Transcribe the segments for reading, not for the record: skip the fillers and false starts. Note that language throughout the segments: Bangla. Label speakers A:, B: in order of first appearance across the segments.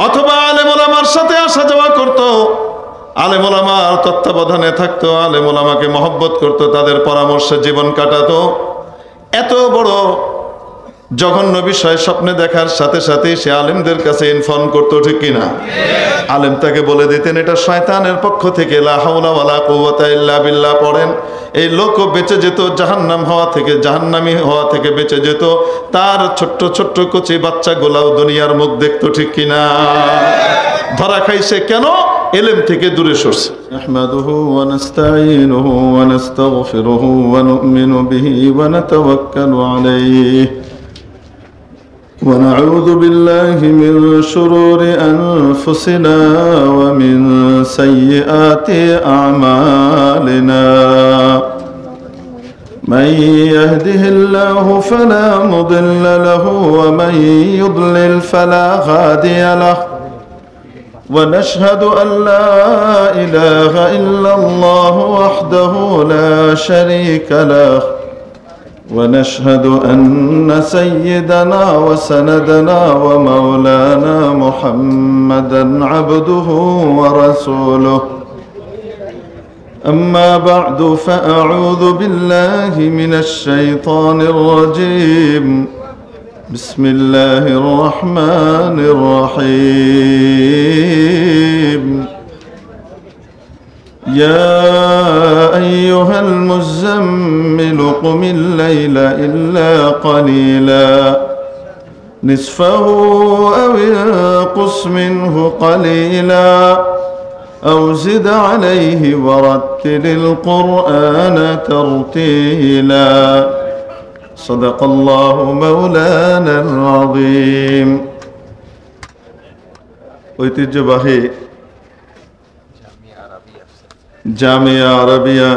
A: অথবা আলেম ওলামার সাথে আসা যাওয়া করত, আলেম ওলামার তত্ত্বাবধানে থাকতো, আলেম ওলামাকে মহব্বত করত, তাদের পরামর্শে জীবন কাটাতো। এত বড় জঘন্য বিষয় স্বপ্নে দেখার সাথে সাথে সে আলেমদের কাছে ইনফর্ম করতো, ঠিক কিনা? আলেম তাকে বলে দিতেন এটা শয়তানের পক্ষ থেকে, লা হাওলা ওয়ালা কুওয়াতা ইল্লা বিল্লাহ পড়েন। এই লোকও বেঁচে যেত জাহান্নাম হওয়া থেকে, জাহান্নামী হওয়া থেকে বেঁচে যেত। তার ছোট্ট ছোট্ট কচি বাচ্চাগুলাও দুনিয়ার মুখ দেখতো, ঠিক কিনা? ধরা খাইছে কেন? ইলম থেকে দূরে সরছে। নাহমাদুহু ওয়া নাস্তাঈনুহু ওয়া নাস্তাগফিরুহু ওয়া নু'মিনু বিহি ওয়া নাতাওয়াক্কালু আলাইহি ونعوذ بالله من شرور أنفسنا ومن سيئات أعمالنا من يهده الله فلا مضل له ومن يضلل فلا هادي له ونشهد أن لا إله إلا الله وحده لا شريك له ونشهد أن سيدنا وسندنا ومولانا محمدا عبده ورسوله أما بعد فأعوذ بالله من الشيطان الرجيم بسم الله الرحمن الرحيم يا أيها المزمل قم الليل إلا قليلا نصفه أو انقص منه قليلا أو زد عليه ورتل القرآن ترتيلا صدق الله مولانا العظيم ঐতিহ্যবাহী জামিয়া আরবিয়া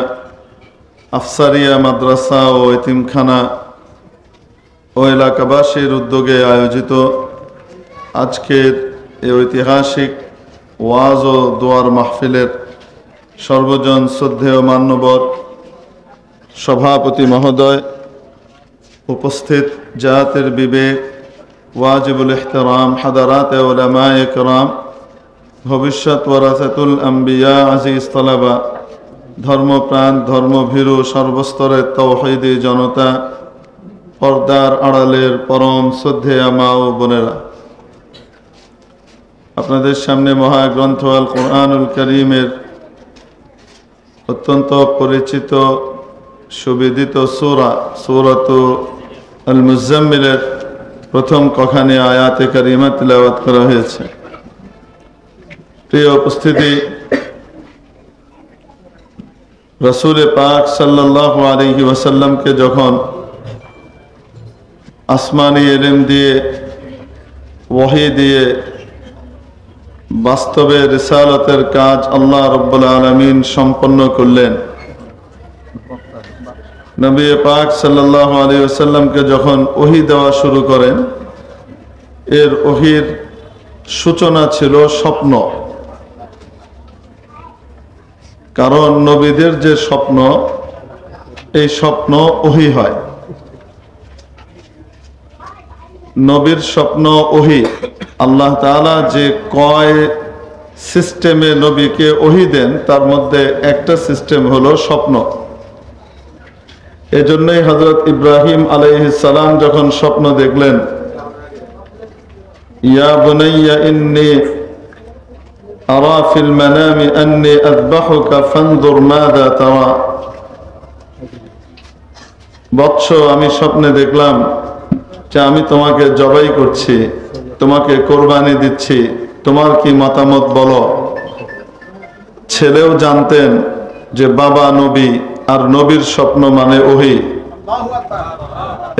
A: আফসারিয়া মাদ্রাসা ও এতিমখানা ও এলাকাবাসীর উদ্যোগে আয়োজিত আজকের এই ঐতিহাসিক ওয়াজ ও দোয়ার মাহফিলের সর্বজন শ্রদ্ধেয় মান্যবর সভাপতি মহোদয়, উপস্থিত জাতের বিবেক, ওয়াজিবুল ইহতিরাম হাদারাতে উলামায়ে কেরাম, ভবিষ্যৎ ওয়ারাসাতুল আম্বিয়া, আজিজ তালাবা, ধর্মপ্রাণ ধর্মভীরু সর্বস্তরের তাওহীদি জনতা, পর্দার আড়ালের পরম শ্রদ্ধেয়া মা ও বোনেরা, আপনাদের সামনে মহাগ্রন্থ আল কোরআনুল কারীমের অত্যন্ত পরিচিত সুবিদিত সূরা সূরাতুল মুজাম্মিলের প্রথম কখানে আয়াতে কারিমা তিলাওয়াত করা হয়েছে। প্রিয় উপস্থিতি, রাসূল পাক সাল্লাল্লাহু আলাইহি ওয়াসাল্লামকে যখন আসমানি ইলম দিয়ে, ওহী দিয়ে বাস্তবে রিসালাতের কাজ আল্লাহ রাব্বুল আলামিন সম্পন্ন করলেন, নবী পাক সাল্লাল্লাহু আলাইহি ওয়াসাল্লামকে যখন ওহী দেওয়া শুরু করেন, এর ওহীর সূচনা ছিল স্বপ্ন। কারণ নবীদের যে স্বপ্ন, এই স্বপ্ন ওহী হয়। নবীর স্বপ্ন ওহী। আল্লাহ তাআলা যে কয় সিস্টেমে নবীকে ওহী দেন, তার মধ্যে একটা সিস্টেম হলো স্বপ্ন। এজন্যই হযরত ইব্রাহিম আলাইহিস সালাম যখন স্বপ্ন দেখলেন, ইয়া বুনাইয়া ইন্নী আরা ফিল মানামি আন্নী আযবাহুকা ফানজুর মাযা তারা, বৎস আমি স্বপ্নে দেখলাম যে আমি তোমাকে জবাই করছি, তোমাকে কোরবানি দিচ্ছি, তোমার কি মতামত বলো। ছেলেও জানতেন যে বাবা নবী, আর নবীর স্বপ্ন মানে ওহী।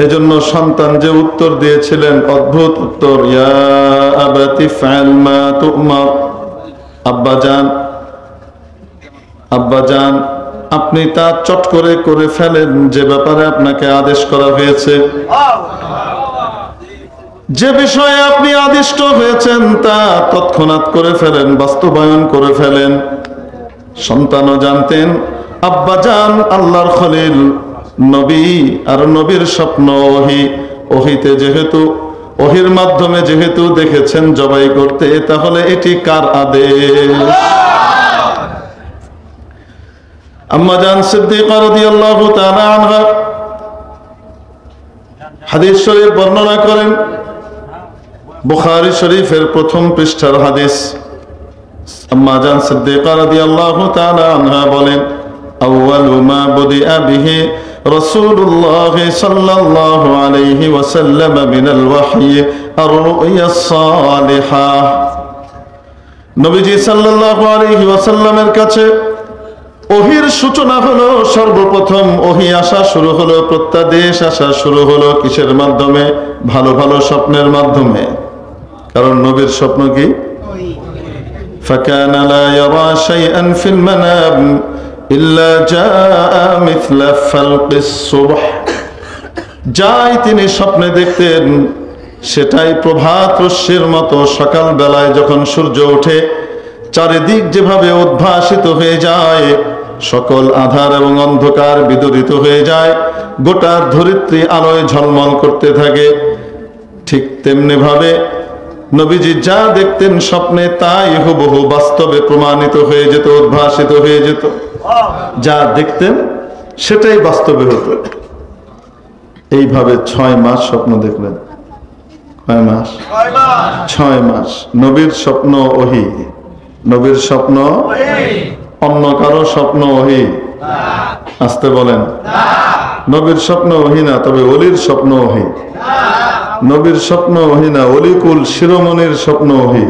A: এজন্য সন্তান যে উত্তর দিয়েছিলেন, অদ্ভুত উত্তর, ইয়া আবাতি ফাআল মা তু'মার, আব্বাজান আপনি তা চট করে ফেলেন যে ব্যাপারে আপনাকে আদেশ করা হয়েছে। যে বিষয়ে আপনি আদিষ্ট হয়েছেন তা তৎক্ষণাৎ করে ফেলেন, বাস্তবায়ন করে ফেলেন। সন্তানও জানতেন আব্বাজান আল্লাহর খলিল নবী, আর নবীর স্বপ্ন ওহী। ওহীতে যেহেতু ওহির মাধ্যমে যেহেতু দেখেছেন জবাই করতে, তাহলে এটি কার আদেশ? আম্মা জান সিদ্দিকা রাদিয়াল্লাহু তাআলা আনহা হাদিস শরীফ বর্ণনা করেন, বুখারী শরীফের প্রথম পৃষ্ঠার হাদিস। আম্মা জান সিদ্দিকা রাদিয়াল্লাহু তাআলা আনহা বলেন, আউয়ালু মা বুদিআ বিহি রাসূলুল্লাহ সাল্লাল্লাহু আলাইহি ওয়াসাল্লাম মিনাল ওয়াহয়ি আর-রু'য়া সালিহা। নবীজি সাল্লাল্লাহু আলাইহি ওয়াসাল্লামের কাছে ওহির সূচনা হলো, সর্বপ্রথম ওহি আসা শুরু হলো, প্রত্যাদেশ আসা শুরু হলো কিসের মাধ্যমে? ভালো ভালো স্বপ্নের মাধ্যমে। কারণ নবীর স্বপ্ন কি? ফাকানা লা ইয়ারা শাইআন ফিল মানাম ইল্লা জাআ মিথলা ফালকিস সুবহ। যাই তিনি স্বপ্নে দেখতেন সেটাই প্রভাত রশ্মির মতো সকাল বেলায় যখন সূর্য ওঠে চারিদিক যেভাবে উদ্ভাসিত হয়ে যায়, সকল আধার এবং অন্ধকার বিদরিত হয়ে যায়, গোটা ধরিত্রী আলোয় ঝলমল করতে থাকে, ঠিক তেমনি ভাবে নবীজি যা দেখতেন স্বপ্নে তাই হুবহু বাস্তবে প্রমাণিত হয়ে যেত, উদ্ভাসিত হয়ে যেত। যা দেখতেন সেটাই বাস্তবে হতো। এইভাবে 6 মাস স্বপ্ন দেখলেন। 6 মাস নবীর স্বপ্ন ওহী, নবীর স্বপ্ন অন্য কারো স্বপ্ন ওহী? আসতে বলেন। নবীর স্বপ্ন ওহী না, তবে ওলির স্বপ্ন ওহী। নবীর স্বপ্ন ওহী না, অলিকুল শিরোমণির স্বপ্ন ওহী।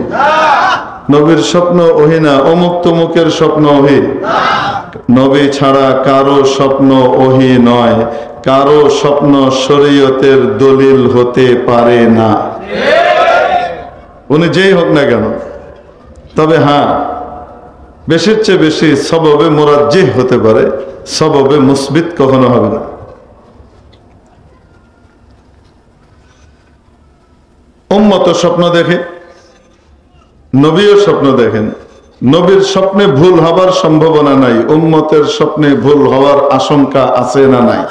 A: নবীর স্বপ্ন ওহী না, অমুক তমুকের স্বপ্ন ওহী। নবী ছাড়া কারো স্বপ্ন ওহী নয়, কারো স্বপ্ন শরীয়তের দলিল হতে পারে না, উনি যেই হোক না কেন। তবে হ্যাঁ, বেশির চেয়ে বেশি সববে মুরাজ্জিহ হতে পারে, সববে মুসবিত কখনো হবে না। উম্মত স্বপ্ন দেখে, নবীও স্বপ্ন দেখেন। নবীর স্বপ্নে ভুল হবার সম্ভাবনা নাই, উম্মতের স্বপ্নে ভুল হওয়ার আশঙ্কা আছে না নাই?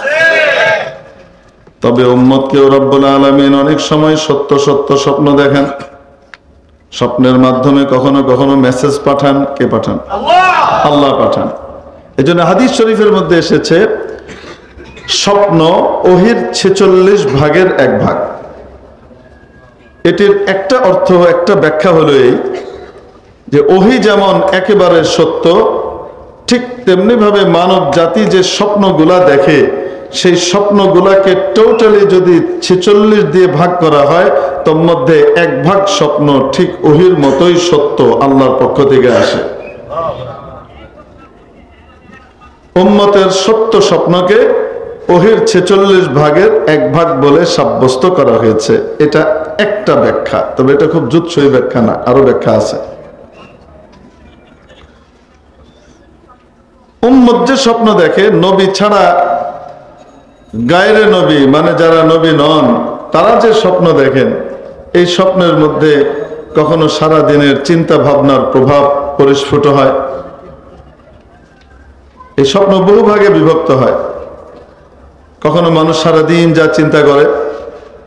A: তবে উম্মতকেও রব্বুল আলামিন অনেক সময় সত্য সত্য স্বপ্ন দেখেন। স্বপ্নের মাধ্যমে কখনো কখনো মেসেজ পাঠান। কে পাঠান? আল্লাহ পাঠান। এই জন্য হাদিস শরীফের মধ্যে এসেছে স্বপ্ন ওহির 46 ভাগের 1 ভাগ। এটির একটা অর্থ, একটা ব্যাখ্যা হলো এই যে ওহি যেমন একেবারে সত্য, ঠিক তেমনি ভাবে মানব জাতি যে স্বপ্নগুলা দেখে সেই স্বপ্নগুলাকে টোটালি যদি 46 দিয়ে ভাগ করা হয়, তোর মধ্যে 1 ভাগ স্বপ্ন ঠিক ওহির মতোই সত্য, আল্লাহর পক্ষ থেকে আসে। উম্মতের সত্য স্বপ্নকে ওহির 46 ভাগের 1 ভাগ বলে সাব্যস্ত করা হয়েছে। এটা একটা ব্যাখ্যা, তবে এটা খুব জুৎসই ব্যাখ্যা না, আরো ব্যাখ্যা আছে। উম্মত যে স্বপ্ন দেখে, নবী ছাড়া গায়রে নবী মানে যারা নবী নন তারা যে স্বপ্ন দেখেন, এই স্বপ্নের মধ্যে কখনো সারা দিনের চিন্তা ভাবনার প্রভাব পরিস্ফুট হয়। এই স্বপ্ন বহু ভাগে বিভক্ত হয়। কখনো মানুষ সারাদিন যা চিন্তা করে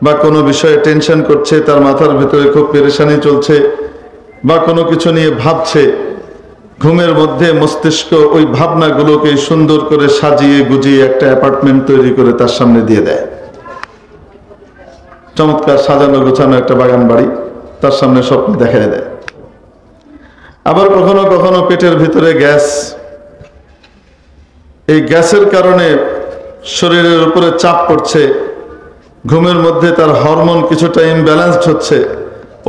A: বা কোনো বিষয়ে টেনশন করছে, তার মাথার ভিতরে খুব পেরেশানি চলছে বা কোনো কিছু নিয়ে ভাবছে, ঘুমের মধ্যে মস্তিষ্ক ওই ভাবনাগুলোকে সুন্দর করে সাজিয়ে গুজিয়ে একটা অ্যাপার্টমেন্ট তৈরি করে তার সামনে দিয়ে দেয়। চমৎকার সাজানো গোছানো একটা বাগান বাড়ি তার সামনে স্বপ্ন দেখায় দেয়। আবার কখনো কখনো পেটের ভিতরে গ্যাস, এই গ্যাসের কারণে শরীরের উপরে চাপ পড়ছে, ঘুমের মধ্যে তার হরমোন কিছুটা ইমব্যালেন্সড হচ্ছে,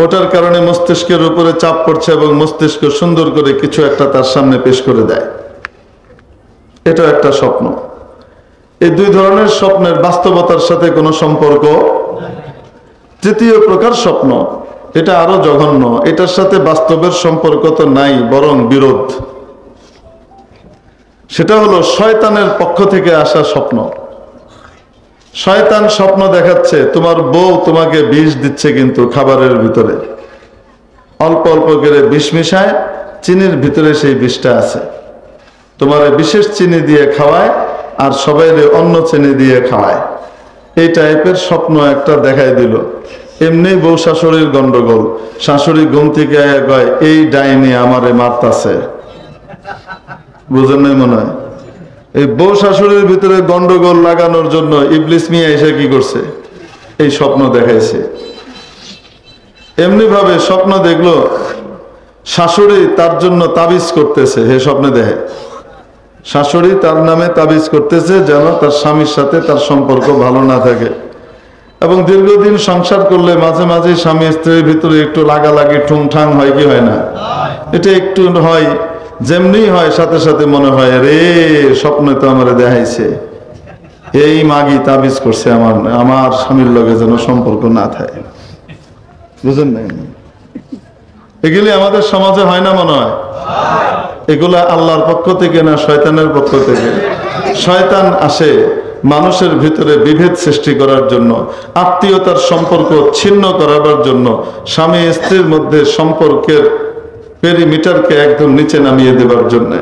A: ওটার কারণে মস্তিষ্কের উপরে চাপ পড়ছে এবং মস্তিষ্ক সুন্দর করে কিছু একটা তার সামনে পেশ করে দেয়। এটা একটা স্বপ্ন। এই 2 ধরনের স্বপ্নের বাস্তবতার সাথে কোনো সম্পর্ক। তৃতীয় প্রকার স্বপ্ন, এটা আরো জঘন্য, এটার সাথে বাস্তবের সম্পর্ক তো নাই, বরং বিরোধ। সেটা হলো শয়তানের পক্ষ থেকে আসা স্বপ্ন। শয়তান স্বপ্ন দেখাচ্ছে তোমার বউ তোমাকে বিষ দিচ্ছে, কিন্তু খাবারের ভিতরে অল্প অল্প করে বিষ মিশায়, চিনির ভিতরে সেই বিষটা আছে, তোমার বিশেষ চিনি দিয়ে খাওয়ায় আর সবাই অন্য চিনি দিয়ে খাওয়ায়। এই টাইপের স্বপ্ন একটা দেখাই দিল। এমনি বউ শাশুড়ির গন্ডগোল, শাশুড়ি ঘুম থেকে কয় এই ডাইনি আমারে মারতাছে। বুঝেন নাই মনে হয়? এই বউ শাশুড়ির ভিতরে গন্ডগোল লাগানোর জন্য ইবলিস মিয়া এসে কি করছে, এই স্বপ্ন দেখাইছে। এমনি ভাবে স্বপ্ন দেখলো শাশুড়ি তার জন্য তাবিজ করতেছে, হে স্বপ্নে দেখে শাশুড়ি তার নামে তাবিজ করতেছে যেন তার স্বামীর সাথে তার সম্পর্ক ভালো না থাকে। এবং দীর্ঘদিন সংসার করলে মাঝে মাঝে স্বামী স্ত্রীর ভিতরে একটু লাগালাগি ঠুংঠাং হয় কি হয় না? এটা একটু হয়, যেমনি হয় সাথে সাথে মনে হয় রে স্বপ্নে তো আমারে দেখাইছে, এই মাগি তাবিজ করছে আমার স্বামীর লগে যেন সম্পর্ক না থাকে। বুঝেন নাই? এগুলি আমাদের সমাজে হয় না মনে হয়? এগুলা আল্লাহর পক্ষ থেকে না শয়তানের পক্ষ থেকে? শয়তান আসে মানুষের ভিতরে বিভেদ সৃষ্টি করার জন্য, আত্মীয়তার সম্পর্ক ছিন্ন করাবার জন্য, স্বামী স্ত্রীর মধ্যে সম্পর্কের পেরিমিটারকে একদম নিচে নামিয়ে দেবার জন্য।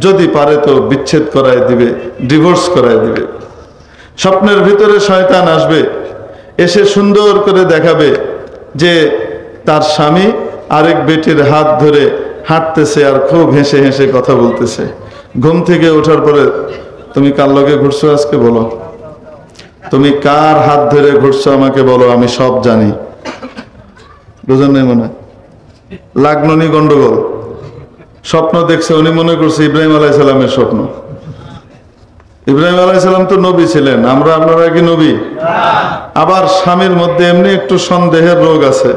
A: যদি পারে তো বিচ্ছেদ করায় দিবে, ডিভোর্স করায় দিবে। স্বপ্নের ভিতরে শয়তান আসবে, এসে সুন্দর করে দেখাবে যে তার স্বামী আরেক বেটির হাত ধরে হাঁটতেছে আর খুব হেসে হেসে কথা বলতেছে। ঘুম থেকে ওঠার পরে তুমি কার লগে ঘুরছো আজকে বলো, তুমি কার হাত ধরে ঘুরছো আমাকে বলো, আমি সব জানি। বুঝেন নাই মনে? লাগননি গন্ডগোল। স্বপ্ন দেখছে, উনি মনে করছে ইব্রাহিম আলাইহিস সালামের স্বপ্ন। ইব্রাহিম আলাইহিস সালাম তো নবী ছিলেন, আপনারা কি নবী? আবার স্বামীর মধ্যে এমনি একটু সন্দেহের রোগ আছে,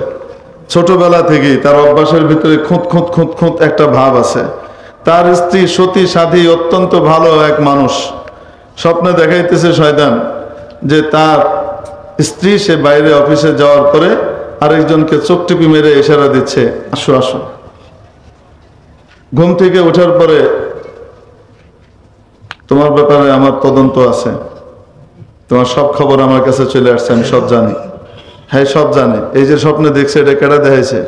A: ছোটবেলা থেকেই তার অভ্যাসের ভিতরে খুঁত খুঁত খুঁত খুঁত একটা ভাব আছে। তার স্ত্রী সতী সাধী অত্যন্ত ভালো এক মানুষ। স্বপ্নে দেখাইতেছে শয়তান যে তার স্ত্রী সে বাইরে অফিসে যাওয়ার পরে আরেকজনকে চোখ টিপি মেরে ইশারা দিচ্ছে, আসো আসো। ঘুম থেকে ওঠার পরে তোমার ব্যাপারে আমার তদন্ত আছে, তোমার সব খবর আমার কাছে চলে আসছে, আমি সব জানি। হ্যাঁ সব জানে। এই যে স্বপ্নে দেখছে এটা কেডা দেখাইছে?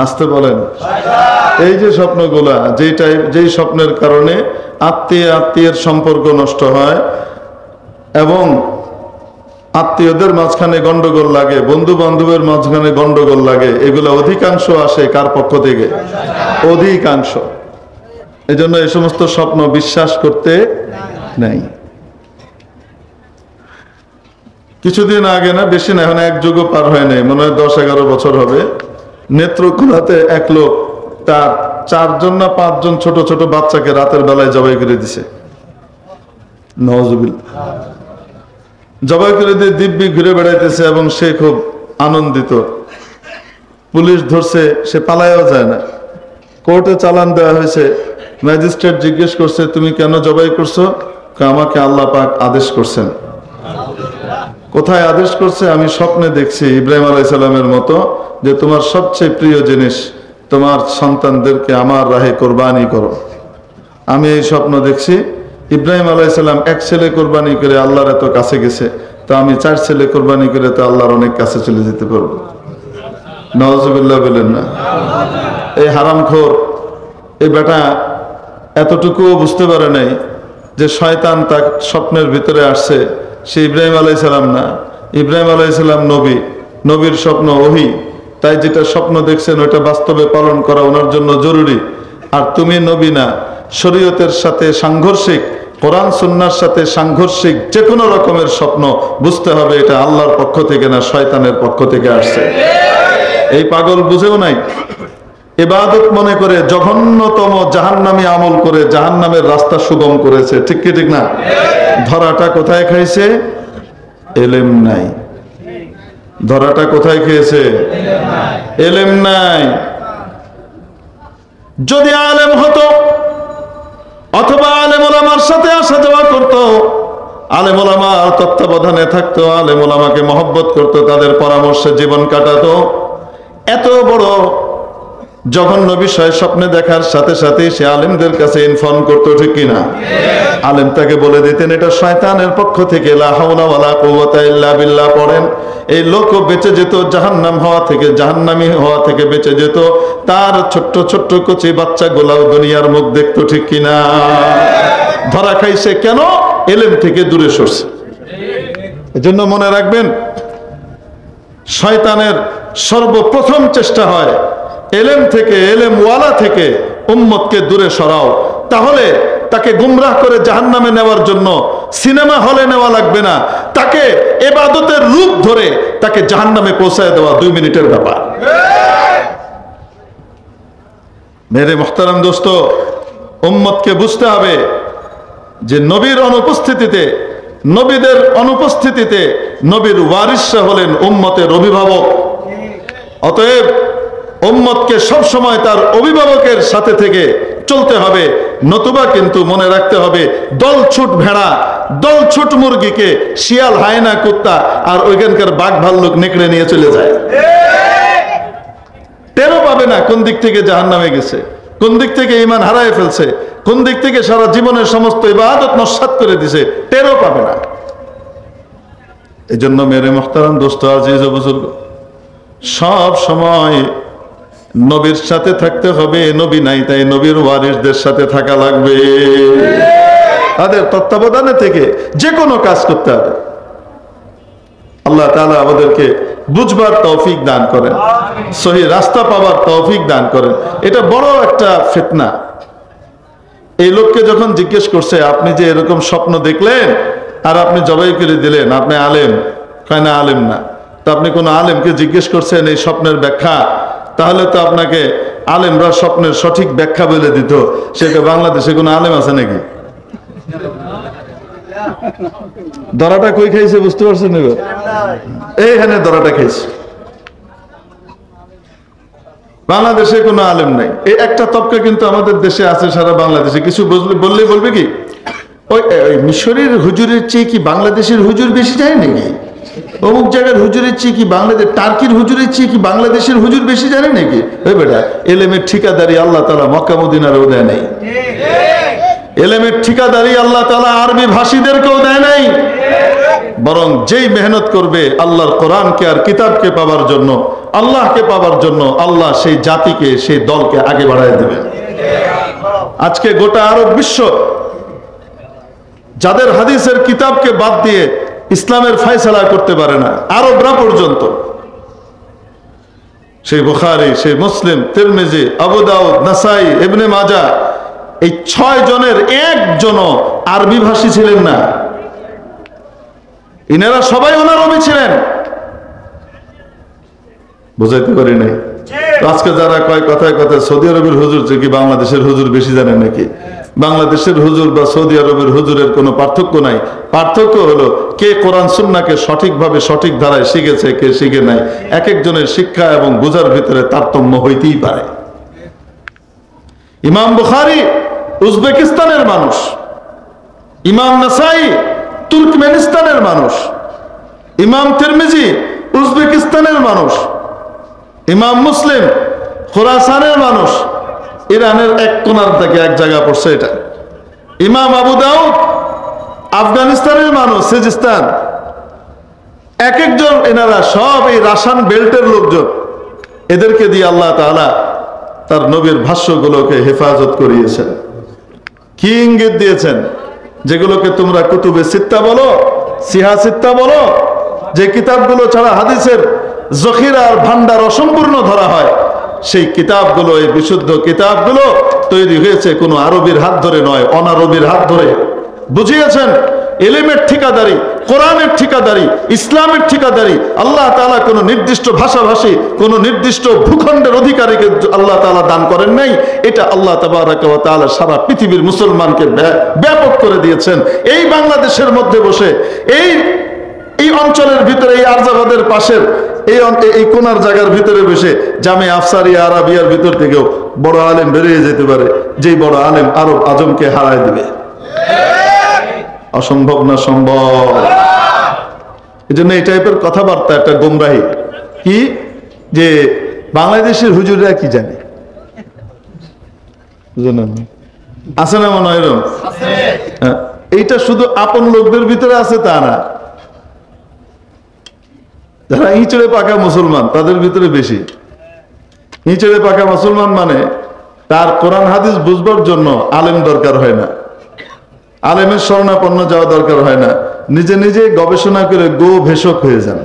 A: আসতে বলেন। এই যে স্বপ্নগুলা, যেই স্বপ্নের কারণে আত্মীয়ের সম্পর্ক নষ্ট হয় এবং আত্মীয়দের মাঝখানে গন্ডগোল লাগে, বন্ধু বান্ধবের মাঝখানে গন্ডগোল লাগে, এগুলা অধিকাংশ আসে কার পক্ষ থেকে? অধিকাংশ। এই জন্য এই সমস্ত স্বপ্ন বিশ্বাস করতে নাই। কিছুদিন আগে, না বেশি না, এখন এক যুগও পার হয় নাই, মনে হয় 10-11 বছর হবে, নেত্রকোনাতে এক লোক তার 4জন না 5জন ছোট ছোট বাচ্চাকে রাতের বেলায় জবাই করে দিছে। নওয়াজুবিল্লাহ। জবাই করে দিয়ে দিব্যি ঘুরে বেড়াইতেছে এবং সে খুব আনন্দিত। পুলিশ ধরছে, সে পালাইও যায় না। কোর্টে চালান দেওয়া হয়েছে। ম্যাজিস্ট্রেট জিজ্ঞেস করছে তুমি কেন জবাই করছো? আমাকে আল্লাহ পাক আদেশ করছেন। কোথায় আদেশ করছে? আমি স্বপ্নে দেখছি ইব্রাহিম আলাইহিস সালামের মতো যে তোমার সবচেয়ে প্রিয় জিনিস তোমার সন্তানদেরকে আমার রাহে কোরবানি করো। আমি এই স্বপ্ন দেখছি ইব্রাহিম আলাইহিস সালাম এক ছেলে কোরবানি করে আল্লাহর এত কাছে গেছে, তো আমি 4 ছেলে কোরবানি করে তো আল্লাহর অনেক কাছে চলে যেতে পারবো। নাউজুবিল্লাহ বলেন না। এই হারামখোর এই বেটা এতটুকুও বুঝতে পারে নাই যে শয়তান তার স্বপ্নের ভিতরে আসছে। সে ইব্রাহিম আলাইহিস সালাম না, ইব্রাহিম আলাইহিস সালাম নবী, নবীর স্বপ্ন ওহী। তাই যেটা স্বপ্ন দেখছেন ওটা বাস্তবে পালন করা ওনার জন্য জরুরি। আর তুমি নবী না, শরীয়তের সাথে সাংঘর্ষিক, কোরআন সুন্নাহর সাথে সাংঘর্ষিক যে কোনো রকমের স্বপ্ন বুঝতে হবে এটা আল্লাহর পক্ষ থেকে না শয়তানের পক্ষ থেকে আসছে। এই পাগল বুঝেও নাই, ইবাদত মনে করে জঘন্যতম জাহান্নামী আমল করে জাহান্নামের রাস্তা সুগম করেছে। ঠিক কি ঠিক না? ধরাটা কোথায় খাইছে? এলেম নাই। ধরাটা কোথায় খেয়েছে? এলেম নাই। যদি আলেম হতো অথবা আলেম ওলামার সাথে আসা যাওয়া করতো, আলেম ওলামার তত্ত্বাবধানে থাকতো, আলেম ওলামাকে মহব্বত করতো, তাদের পরামর্শে জীবন কাটাতো, এত বড় জঘন্য বিষয় স্বপ্নে দেখার সাথে সাথে সে আলেমদের কাছে ইনফর্ম করতো। ঠিক কিনা? আলেম তাকে বলে দিতেন এটা শয়তানের পক্ষ থেকে, লা হাওলা ওয়ালা কুওয়াতা ইল্লা বিল্লাহ পড়েন। এই লোকও বেঁচে যেত জাহান্নাম হওয়া থেকে, জাহান্নামী হওয়া থেকে বেঁচে যেত। তার ছোট্ট ছোট্ট কচি বাচ্চাগুলাও দুনিয়ার মুখ দেখতো। ঠিক কিনা? ধরা খাইছে কেন? এলেম থেকে দূরে সরছে। এজন্য মনে রাখবেন শয়তানের সর্বপ্রথম চেষ্টা হয় এলেম থেকে, এলেমওয়ালা থেকে উম্মতকে দূরে সরাও, তাহলে তাকে গুমরাহ করে জাহান্নামে নেওয়ার জন্য সিনেমা হলে নেওয়া লাগবে না, তাকে ইবাদতের রূপ ধরে তাকে জাহান্নামে পৌঁছায় দেওয়া 2 মিনিটের ব্যাপার। মেরে মুহতারাম দোস্ত, উম্মতকে বুঝতে হবে যে নবীর অনুপস্থিতিতে, নবীদের অনুপস্থিতিতে নবীর ওয়ারিসরা হলেন উম্মতের অভিভাবক। অতএব উম্মতকে সবসময় তার অভিভাবকের সাথে থেকে চলতে হবে, নতুবা কিন্তু মনে রাখতে হবে দলছুট ভেড়া, দলছুট মুরগিকে শিয়াল, হায়না, কুত্তা আর ওইখানকার বাঘ ভাল্লুক নেকড়ে নিয়ে চলে যায়। টেরও পাবে না কোন দিক থেকে জাহান্নামে গেছে, কোন দিক থেকে ঈমান হারায় ফেলছে, কোন দিক থেকে সারা জীবনের সমস্ত ইবাদত নস্যাৎ করে দিছে, টেরও পাবে না। এই জন্য মেরে মুহতারাম দোস্ত, আজিজ ও বুজুর্গ, সব সময় নবীর সাথে থাকতে হবে। নবী নাই তাই নবীর ওয়ারিসদের সাথে থাকা লাগবে, তাদের তত্ত্বাবধানে থেকে যে কোনো কাজ করতে হবে। আল্লাহ তাআলা আমাদেরকে বুঝবার তৌফিক দান করেন, সহি রাস্তা পাওয়ার তৌফিক দান করেন। এটা বড় একটা ফিতনা। এই লোককে যখন জিজ্ঞেস করছে, আপনি যে এরকম স্বপ্ন দেখলেন আর আপনি জবাই করে দিলেন, আপনি আলেম? কয় না, আলেম না। তো আপনি কোন আলেমকে জিজ্ঞেস করছেন এই স্বপ্নের ব্যাখ্যা? তাহলে তো আপনাকে আলেমরা স্বপ্নের সঠিক ব্যাখ্যা বলে দিত। সেটা বাংলাদেশে কোনো আলেম আছে নাকি? দরাটা কই খাইছে বুঝতে পারছেন? এইখানে দরাটা খাইছে। বাংলাদেশে কোনো আলেম নাই। এই একটা তবকা কিন্তু আমাদের দেশে আছে, সারা বাংলাদেশে। কিছু বললে বলবে কি, ওই মিশরের হুজুরের চেয়ে কি বাংলাদেশের হুজুর বেশি যায় নাকি? অমুক জায়গার হুজুরের চেয়ে কি বাংলাদেশ, টার্কির হুজুরের চেয়ে কি বাংলাদেশের হুজুর বেশি জানে নাকি? ওই বেটা, এলেমের ঠিকাদারি আল্লাহ তাআলা মক্কা মদিনারও দেয় নাই। এলেমের ঠিকাদারি আল্লাহ তাআলা আরবি ভাষীদেরকেও দেয় নাই। বরং যেই মেহনত করবে আল্লাহর কোরআনকে আর কিতাবকে পাওয়ার জন্য, আল্লাহকে পাওয়ার জন্য, আল্লাহ সেই জাতিকে, সেই দলকে আগে বাড়ায় দেবেন। আজকে গোটা আরব বিশ্ব যাদের হাদিসের কিতাবকে বাদ দিয়ে ইসলামের ফয়সালা করতে পারে না, আরবরা পর্যন্ত, সেই বুখারী, সেই মুসলিম, তিরমিজি, আবু দাউদ, নাসাই, ইবনে মাজাহ, এই 6 জনের একজনও আরবি ভাষী ছিলেন না। ইনারা সবাই অনারবি ছিলেন। বুঝাইতে পারি নাই? আজকে যারা কয় কথায় কথায় সৌদি আরবের হুজুর যে কি বাংলাদেশের হুজুর বেশি জানেন নাকি? বাংলাদেশের হুজুর বা সৌদি আরবের হুজুরের কোনো পার্থক্য নাই। পার্থক্য হলো কে কোরআন সুন্নাহকে সঠিকভাবে সঠিক ধারায় শিখেছে, কে শিখে নাই। এক একজনের শিক্ষা এবং বুঝার ভিতরে তারতম্য হইতেই পারে। ইমাম বুখারী উজবেকিস্তানের মানুষ, ইমাম নাসাই তুর্কমেনিস্তানের মানুষ, ইমাম তিরমিজি উজবেকিস্তানের মানুষ, ইমাম মুসলিম খোরাসানের মানুষ, ইরানের এক কোনার থেকে এক জায়গা পড়ছে এটা। ইমাম আবু দাউদ আফগানিস্তানের মানুষ, সিজিস্তান। এক একজন, এনারা সব এই রাশান বেল্টের লোকজন। এদেরকে দিয়ে আল্লাহ তাআলা তার নবীর ভাষ্যগুলোকে হেফাজত করিয়েছেন। কি ইঙ্গিত দিয়েছেন? যেগুলোকে তোমরা কুতুবে সিত্তা বলো, সিহা সিত্তা বলো, যে কিতাবগুলো ছাড়া হাদিসের জখিরা আর ভান্ডার অসম্পূর্ণ ধরা হয়, সেই কিতাবগুলো, এই বিশুদ্ধ কিতাবগুলো তৈরি হয়েছে কোনো আরবির হাত ধরে নয়, অনারবির হাত ধরে। বুঝিয়েছেন ইলমের ঠিকাদারি, কোরআনের ঠিকাদারি, ইসলামের ঠিকাদারি আল্লাহ তাআলা কোনো নির্দিষ্ট ভাষাভাষী, কোনো নির্দিষ্ট ভূখণ্ডের অধিকারীকে আল্লাহ তাআলা দান করেন নাই। এটা আল্লাহ তাবারাকা ওয়া তাআলা সারা পৃথিবীর মুসলমানকে ব্যাপক করে দিয়েছেন। এই বাংলাদেশের মধ্যে বসে, এই অঞ্চলের ভিতরে, এই আরজাবাদের পাশের এই কোনার জায়গার ভিতরে বসে জামে আফসারিয়া আরাবিয়ার ভিতর থেকেও বড় আলেম বেরিয়ে যেতে পারে, যেই বড় আলেম আরব আজমকে হারায় দিবে। অসম্ভব না সম্ভব? এই জন্য এই টাইপের কথাবার্তা একটা গোমরাহি। কি যে বাংলাদেশের হুজুররা কি জানে, আছে না? মনে হয় এরকম এইটা শুধু আপন লোকদের ভিতরে আছে তা না, যারা ইঁচড়ে পাকা মুসলমান তাদের ভিতরে বেশি। ইঁচড়ে পাকা মুসলমান মানে তার কোরআন হাদিস বুঝবার জন্য আলেম দরকার হয় না, আলেমের শরণাপন্ন যাওয়া দরকার হয় না, নিজে নিজে গবেষণা করে গো ভেষক হয়ে যান।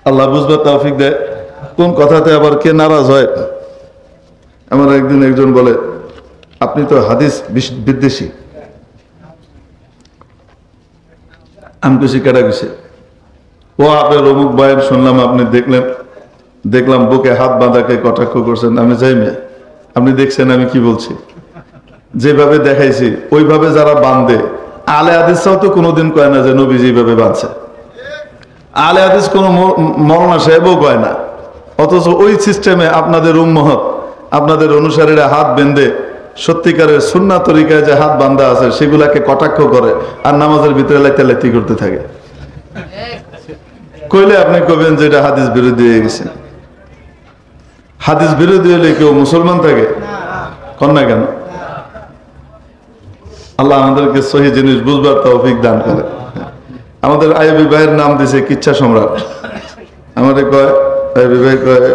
A: আল্লাহ বুঝবার তৌফিক দেয়। কোন কথাতে আবার কে নারাজ হয়। আমার একদিন একজন বলে, আপনি তো হাদিস বিদ্বেষী। আমি কিছু কেটা গেছে, ও আপনার অমুক বয়ান শুনলাম, আপনি দেখলাম বুকে হাত বাঁধাকে কটাক্ষ করছেন। আমি যাই মেয়ে, আপনি দেখছেন আমি কি বলছি? যেভাবে দেখাইছি ওইভাবে যারা বাঁধে, আলে হাদিসটাও তো কোনোদিন কয় না যে নবী যেভাবে বাঁধছে। আলে হাদিস কোনো মৌলানা সাহেবও কয় না, অথচ ওই সিস্টেমে আপনাদের উম্মত, আপনাদের অনুসারীরা হাত বেঁধে সত্যিকারের সুন্নাহ তরিকায় যে হাত বাঁধা আছে সেগুলাকে কটাক্ষ করে আর নামাজের ভিতরে লাইতালাইতি করতে থাকে। কইলে আপনি কবেন যে এটা হাদিস বিরোধী হয়ে গেছে। হাদিস বিরোধী হলে কেউ মুসলমান থাকে? কন না কেন? আল্লাহ আমাদেরকে সহি জিনিস বুঝবার তৌফিক দান করে। আমাদের আইবি ভাইয়ের নাম দিছে কিচ্ছা সম্রাট। আমাদের কয় আইবি ভাই কয়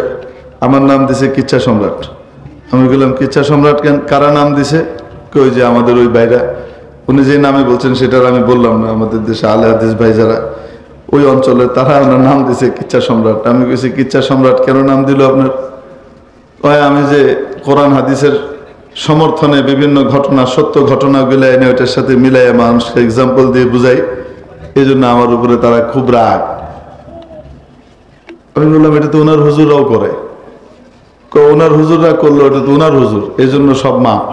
A: আমার নাম দিছে কিচ্ছা সম্রাট। আমি বললাম কিচ্ছা সম্রাট কেন, কারা নাম দিছে? কই যে আমাদের ওই ভাইরা, উনি যে নামে বলছেন সেটার আমি বললাম না, আমাদের দেশে আলে হাদিস ভাই যারা ওই অঞ্চলে তারা ওনার নাম দিছে কিচ্ছা সম্রাট। আমি কইছি কিচ্ছা সম্রাট কেন নাম দিল আপনার? কয় আমি যে কোরআন হাদিসের সমর্থনে বিভিন্ন ঘটনা, সত্য ঘটনাগুলো এনে ওইটার সাথে মিলাইয়া মানুষকে এক্সাম্পল দিয়ে বুঝাই, এই জন্য আমার উপরে তারা খুব রাগ। আমি বললাম এটা তো ওনার হুজুরাও করে। ওনার হুজুররা করলো, ওটা তো ওনার হুজুর, এই জন্য সব মাপ।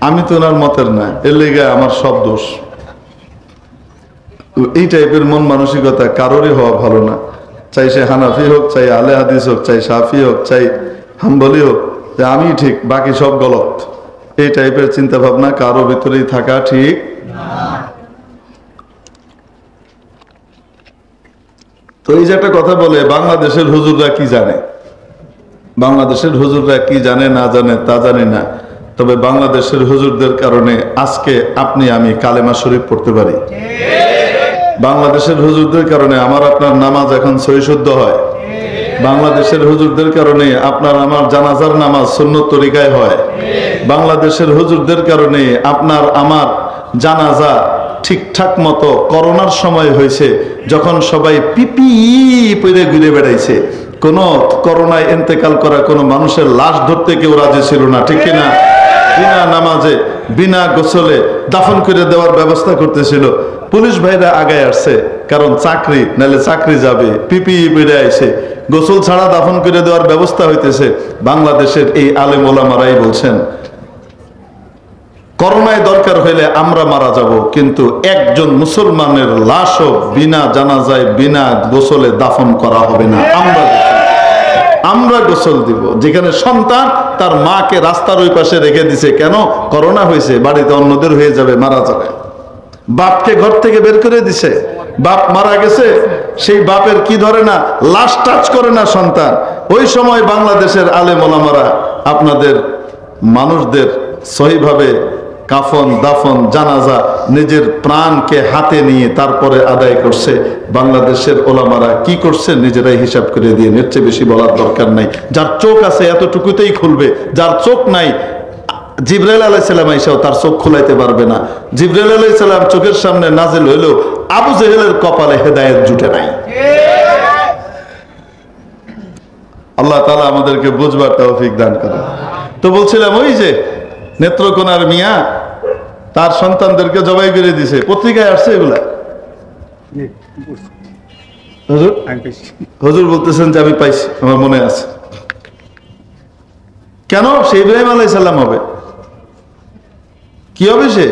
A: আমি তো ওনার মতের না, এর লেগে আমার সব দোষ। এই টাইপের মন মানসিকতা কারোরই হওয়া ভালো না। চাই সে হানাফি হোক, চাই আলে হাদিস হোক, চাই শাফি হোক, চাই হাম্বলি হোক, যে আমি ঠিক বাকি সব গলত, এই টাইপের চিন্তা ভাবনা কারো ভিতরেই থাকা ঠিক না। তো এই যে একটা কথা বলে, বাংলাদেশের হুজুররা কি জানে? বাংলাদেশের হুজুররা কি জানে না জানে তা জানি না, তবে বাংলাদেশের হুজুরদের কারণে আজকে আপনি আমি কালেমা শরীফ পড়তে পারি। বাংলাদেশের হুজুরদের কারণে আমার আপনার নামাজ এখন সহি শুদ্ধ হয়। বাংলাদেশের হুজুরদের কারণে আপনার আমার জানাজার নামাজ সুন্নত তরিকায় হয়। বাংলাদেশের হুজুরদের কারণে আপনার আমার জানাজা ঠিকঠাক মতো করোনার সময় হয়েছে, যখন সবাই পিপি পরে ঘুরে বেড়াইছে, কোন করোনায় ইন্তেকাল করা কোনো মানুষের লাশ ধরতে কেউ রাজি ছিল না, ঠিক কিনা? বিনা নামাজে বিনা গোসলে দাফন করে দেওয়ার ব্যবস্থা করতেছিল। পুলিশ ভাইরা আগায় আসছে, কারণ চাকরি নাহলে চাকরি যাবে, পিপি পরে আইছে, গোসল ছাড়া দাফন করে দেওয়ার ব্যবস্থা হইতেছে। বাংলাদেশের এই আলেম ওলামারাই বলছেন করোনায় দরকার হইলে আমরা মারা যাব, কিন্তু একজন মুসলমানের লাশও বিনা জানাজায় বিনা গোসলে দাফন করা হবে না। আমরা গোসল দিব। যেখানে সন্তান তার মাকে রাস্তার ওই পাশে রেখে দিছে, কেন? করোনা হয়েছে, বাড়িতে অন্যদের হয়ে যাবে, মারা যাবে। বাপকে ঘর থেকে বের করে দিছে, বাপ মারা গেছে, সেই বাপের কি ধরে না, লাশ টাচ করে না সন্তান। ওই সময় বাংলাদেশের আলেম ওলামারা আপনাদের মানুষদের সহিভাবে কাফন দাফন জানাজা নিজের প্রাণকে হাতে নিয়ে তারপরে আদায় করছে। বাংলাদেশের ওলামারা কি করছে নিজেরাই হিসাব করে দিয়ে, এর চেয়ে বেশি বলার দরকার নাই। যার চোখ আছে এতটুকুতেই খুলবে, যার চোখ নাই জিবরাইল আলাইহিস সালাম আইসাও তার চোখ খুলাইতে পারবে না। জিবরাইল আলাইহিস সালাম চোখের সামনে নাজিল হইলেও আবু জেহেলের কপালে হেদায়েত জুটে নাই। আল্লাহ তাআলা আমাদেরকে বুঝবার তৌফিক দান করেন। তো বলছিলাম ওই যে নেত্রকোনার মিয়া তার সন্তানদেরকে জবাই করে দিছে, পত্রিকায় আসছে এগুলা। হুজুর বলতেছেন যে আমি পাইছি, আমার মনে আছে। কেন? সে ইব্রাহিম আলাইহিস সালাম হবে। কি হবে সে?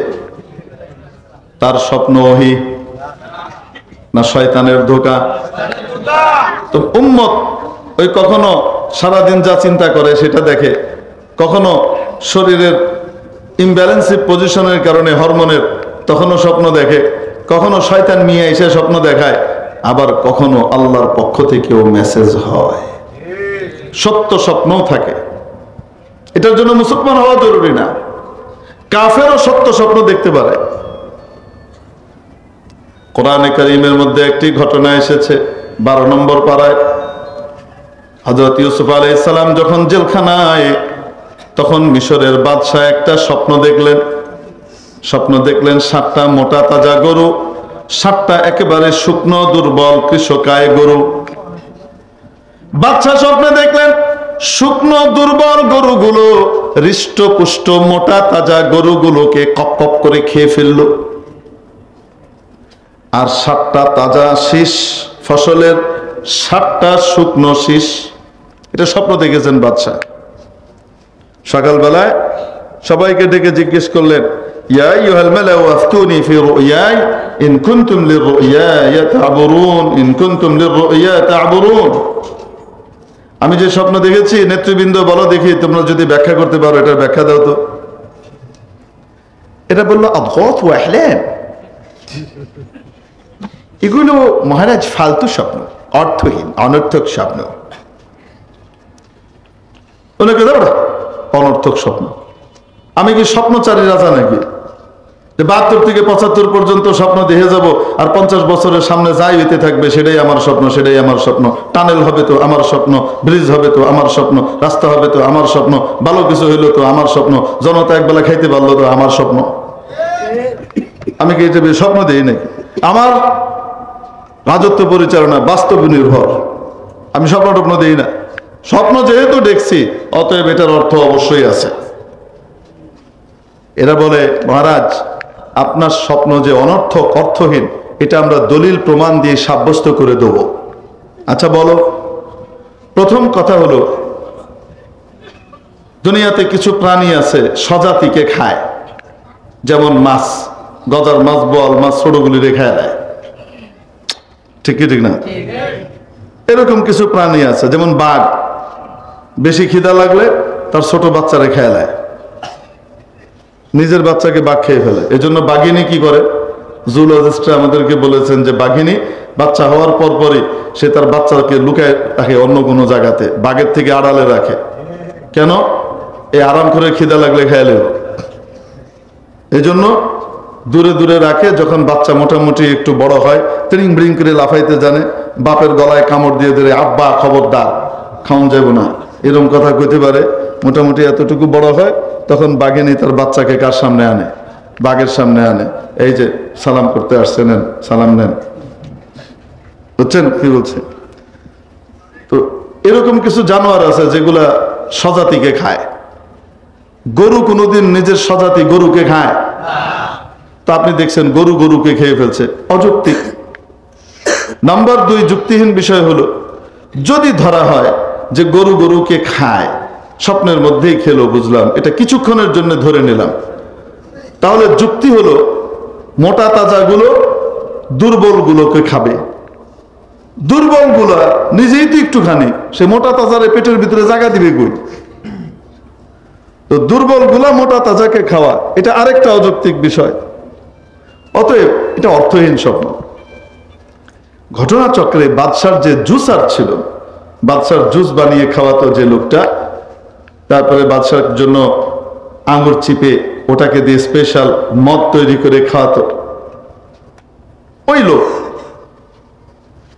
A: তার স্বপ্ন ওহী না শয়তানের ধোঁকা? তো উম্মত ওই কখনো সারাদিন যা চিন্তা করে সেটা দেখে, কখনো শরীরের ইমব্যালেন্সিভ পজিশনের কারণে হরমোনের তখনও স্বপ্ন দেখে, কখনো শয়তান মিয়া এসে স্বপ্ন দেখায়, আবার কখনো আল্লাহর পক্ষ থেকেও মেসেজ হয়, সত্য স্বপ্নও থাকে। এটার জন্য মুসলমান হওয়া জরুরি না, কাফেরও সত্য স্বপ্ন দেখতে পারে। কোরআনে কারীমের মধ্যে একটি ঘটনা এসেছে 12 নম্বর পারায়। হযরত ইউসুফ আলাইহিস সালাম যখন জেলখানায়, তখন মিশরের বাদশাহ একটা স্বপ্ন দেখলেন। 7টা মোটা তাজা গরু, 7টা একেবারে শুকনো দুর্বল কৃষকায় গরু। বাদশা স্বপ্নে দেখলেন শুকনো দুর্বল গরুগুলো হৃষ্টপুষ্ট মোটা তাজা গরুগুলোকে কপ কপ করে খেয়ে ফেললো, আর 7টা তাজা শীষ ফসলের 7টা শুকনো শীষ। এটা স্বপ্ন দেখেছেন বাদশা। সকালবেলায় সবাইকে ডেকে জিজ্ঞেস করলেন, ইয়া আইয়ুহাল মালাউ আফতুনি ফি রুয়াই ইন কুনতুম লিররুয়া তা'বুরুন ইন কুনতুম লিররুয়া তা'বুরুন। আমি যে স্বপ্ন দেখেছি নেতৃবৃন্দ বলো দেখি, তোমরা যদি ব্যাখ্যা করতে পারো এটার ব্যাখ্যা দাও তো। এটা বললো আদগাত ওয়া আহলাম, এগুলো মহারাজ ফালতু স্বপ্ন, অর্থহীন অনর্থক স্বপ্ন। অনেকে অনর্থক স্বপ্ন। আমি কি স্বপ্নচারী রাজা নাকি যে 72 থেকে 75 পর্যন্ত স্বপ্ন দেখে যাব, আর 50 বছরের সামনে যাই হইতে থাকবে সেটাই আমার স্বপ্ন, সেটাই আমার স্বপ্ন। টানেল হবে তো আমার স্বপ্ন, ব্রিজ হবে তো আমার স্বপ্ন, রাস্তা হবে তো আমার স্বপ্ন, ভালো কিছু হইলো তো আমার স্বপ্ন, জনতা একবেলা খাইতে পারলো তো আমার স্বপ্ন। আমি কি এটা স্বপ্ন দিই নাকি? আমার রাজত্ব পরিচালনা বাস্তব নির্ভর, আমি স্বপ্ন টপ্ন দিই না। স্বপ্ন যেহেতু দেখছি অতএব এটার অর্থ অবশ্যই আছে। এরা বলে মহারাজ আপনার স্বপ্ন যে অনর্থক অর্থহীন এটা আমরা দলিল প্রমাণ দিয়ে সাব্যস্ত করে দেব। আচ্ছা বলো। প্রথম কথা হলো দুনিয়াতে কিছু প্রাণী আছে স্বজাতিকে খায়, যেমন মাছ, গজার মাছ, বোয়াল মাছ, ছোটগুলি রেখে দেয়, ঠিক কি ঠিক না? এরকম কিছু প্রাণী আছে, যেমন বাঘ বেশি খিদা লাগলে তার ছোট বাচ্চারে খেয়ে নেয়, নিজের বাচ্চাকে বাঘ খেয়ে ফেলে। এজন্য বাঘিনী কি করে, জুলজিস্টরা আমাদেরকে বলেছেন যে বাঘিনী বাচ্চা হওয়ার পরপরই সে তার বাচ্চাকে লুকায় রাখে অন্য কোনো জায়গাতে, বাঘের থেকে আড়ালে রাখে। কেন? এই আরাম করে খিদা লাগলে খেয়ে নেব, এই জন্য দূরে দূরে রাখে। যখন বাচ্চা মোটামুটি একটু বড় হয়, ত্রিং ব্রিং করে লাফাইতে জানে, বাপের গলায় কামড় দিয়ে ধরে আব্বা খবরদার খাওয়ান যাব না এরকম কথা কইতে পারে, মোটামুটি এতটুকু বড় হয়, তখন বাঘিনী তার বাচ্চাকে কার সামনে আনে? বাঘের সামনে আনে। এই যে সালাম করতে আসছে, নেন সালাম নেন, বুঝছেন কি বলছে? তো এরকম কিছু জানোয়ার আছে যেগুলা স্বজাতিকে খায়। গরু কোনোদিন নিজের স্বজাতি গরুকে খায়? তো আপনি দেখছেন গরু গরুকে খেয়ে ফেলছে, অযৌক্তিক। নাম্বার 2 যুক্তিহীন বিষয় হলো, যদি ধরা হয় যে গরু গরুকে খায়, স্বপ্নের মধ্যেই খেলো বুঝলাম, এটা কিছুক্ষণের জন্য ধরে নিলাম, তাহলে যুক্তি হলো মোটা তাজাগুলো দুর্বলগুলোকে খাবে। দুর্বলগুলা নিজেই তো একটুখানি, সে মোটা তাজারে পেটের ভিতরে জায়গা দিবে কই? তো দুর্বলগুলা মোটা তাজাকে খাওয়া, এটা আরেকটা অযৌক্তিক বিষয়। অতএব এটা অর্থহীন স্বপ্ন। ঘটনাচক্রে বাদশার যে জুসার ছিল, বাদশার জুস বানিয়ে খাওয়াতো যে লোকটা, তারপরে বাদশার জন্য আঙ্গুর চিপে ওটাকে দিয়ে স্পেশাল মদ তৈরি করে খাওয়াতো, ওই লোক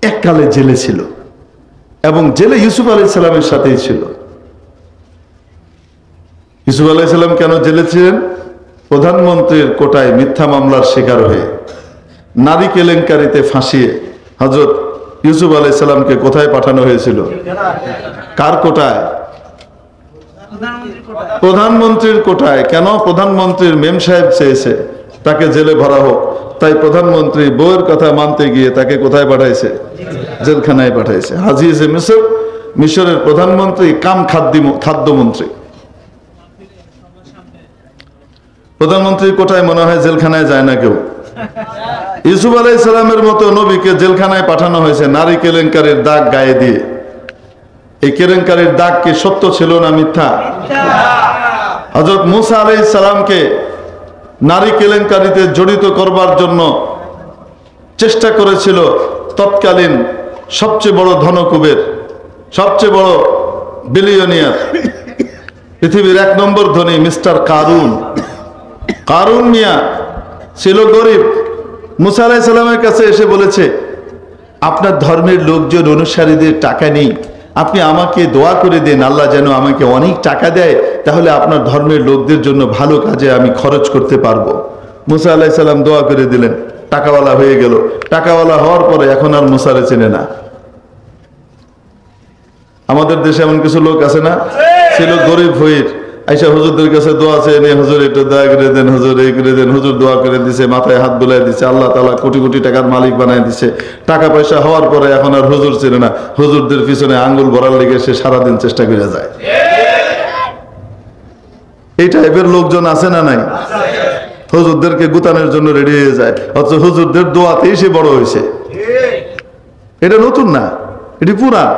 A: এককালে জেলে ছিল এবং জেলে ইউসুফ আলাইহিস সালামের সাথেই ছিল। ইউসুফ আলাইহিস সালাম কেন জেলে ছিলেন? প্রধানমন্ত্রীর কোটায় মিথ্যা মামলার শিকার হয়ে, নারী কেলেঙ্কারিতে ফাঁসিয়ে হযরত ইউসুফ আলাইহিস সালামকে কোথায় পাঠানো হয়েছিল? কার কোটায়? প্রধানমন্ত্রীর কোটায়। কেন? প্রধানমন্ত্রীর মেম সাহেব চেয়েছে তাকে জেলে ভরা হোক, তাই প্রধানমন্ত্রী বউয়ের কথা মানতে গিয়ে তাকে কোথায় পাঠাইছে? জেলখানায় পাঠাইছে। হাজিজে মিশর, মিশরের প্রধানমন্ত্রী কাম খাদ্যমন্ত্রী। প্রধানমন্ত্রীর কোটায় মনে হয় জেলখানায় যায় না কেউ। ইউসুফ আলাইহিস সালামের মতো নবীকে জেলখানায় পাঠানো হয়েছে নারী কেলেঙ্কারির দাগ গায়ে দিয়ে। এই কেলেঙ্কারির দাগ কি সত্য ছিল না মিথ্যা? হযরত মুসা আলাইহিস সালামকে নারী কেলেঙ্কারিতে জড়িত করবার জন্য চেষ্টা করেছিল তৎকালীন সবচেয়ে বড় ধনকুবের, সবচেয়ে বড় বিলিয়নিয়ার, পৃথিবীর 1 নম্বর ধনী মিস্টার কারুন। কারুন মিয়া ছিল গরিব। মুসা আলাইহিস সালামের কাছে এসে বলেছে, আপনার ধর্মের লোকজন অনুসারীদের টাকা নেই, আপনি আমাকে দোয়া করে দেন আল্লাহ যেন আমাকে অনেক টাকা দেয়, তাহলে আপনার ধর্মের লোকদের জন্য ভালো কাজে আমি খরচ করতে পারবো। মুসা আলাইহিস সালাম দোয়া করে দিলেন, টাকাওয়ালা হয়ে গেল। টাকাওয়ালা হওয়ার পরে এখন আর মুসারে চেনে না। আমাদের দেশে এমন কিছু লোক আছে না, ছিল গরিব ফকির, আইসা হুজুরদের কাছে দোয়া চেয়ে নিয়ে, হুজুর একটু দয়া করে দেন, হুজুর এই করে দেন। হুজুর দোয়া করে দিছে, মাথায় হাত বুলাই দিছে, আল্লাহ তাআলা কোটি কোটি টাকার মালিক বানায় দিছে। টাকা পয়সা হওয়ার পরে এখন আর হুজুর চেনে না, হুজুরদের পিছনে আঙ্গুল ভরার লেগে সে সারাদিন চেষ্টা করে যায়। এই টাইপের লোকজন আছে না নাই? হুজুরদেরকে গুতানোর জন্য রেডি হয়ে যায়, অথচ হুজুরদের দোয়াতেই সে বড় হয়েছে। এটা নতুন না, এটি পুরান।